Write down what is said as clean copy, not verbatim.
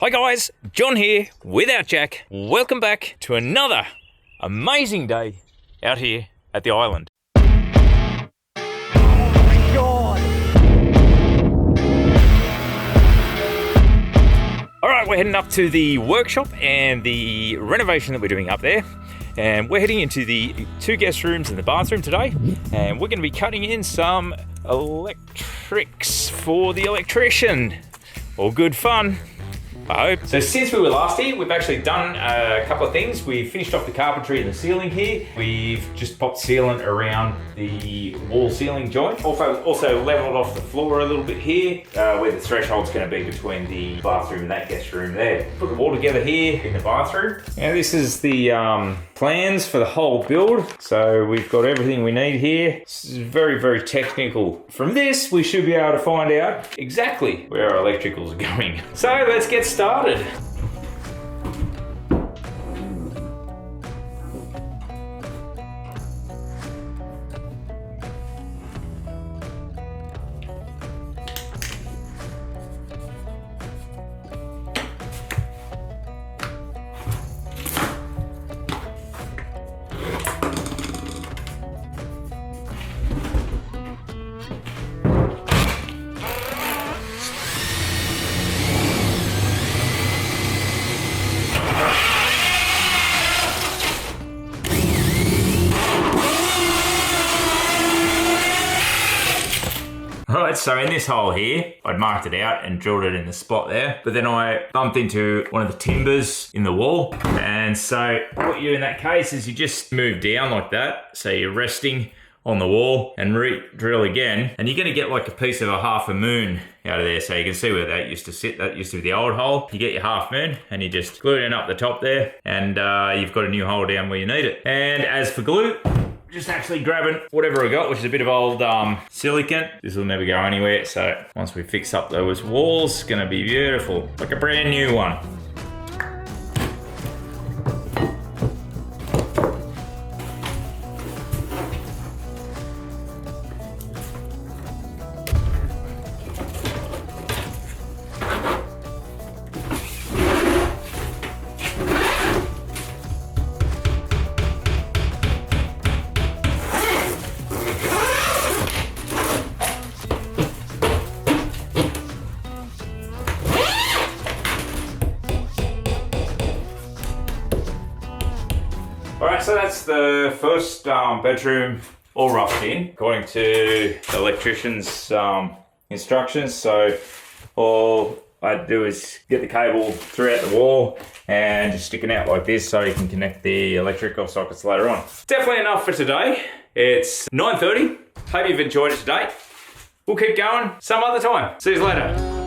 Hi guys, John here without Jack. Welcome back to another amazing day out here at the island. Alright, we're heading up to the workshop and the renovation that we're doing up there. And we're heading into the 2 guest rooms and the bathroom today. And we're going to be cutting in some electrics for the electrician. All good fun, I hope. So since we were last here, we've actually done a couple of things. We've finished off the carpentry and the ceiling here. We've just popped sealant around the wall ceiling joint. Also leveled off the floor a little bit here, where the threshold's going to be between the bathroom and that guest room there. Put them all together here in the bathroom. Now this is the plans for the whole build. So we've got everything we need here. This is very, very technical. From this, we should be able to find out exactly where our electricals are going. So let's get started. Alright, so in this hole here, I'd marked it out and drilled it in the spot there, but then I bumped into one of the timbers in the wall, and so what you do in that case is you just move down like that, so you're resting on the wall and re-drill again, and you're going to get like a piece of a half a moon out of there, so you can see where that used to sit. That used to be the old hole. You get your half moon and you just glue it in up the top there, and you've got a new hole down where you need it. And as for glue, just actually grabbing whatever I got, which is a bit of old silicone. This will never go anywhere, so once we fix up those walls, it's gonna be beautiful, like a brand new one. Alright, so that's the first bedroom all roughed in, according to the electrician's instructions. So all I do is get the cable throughout the wall and just stick it out like this so you can connect the electrical sockets later on. Definitely enough for today. It's 9:30. Hope you've enjoyed it today. We'll keep going some other time. See you later.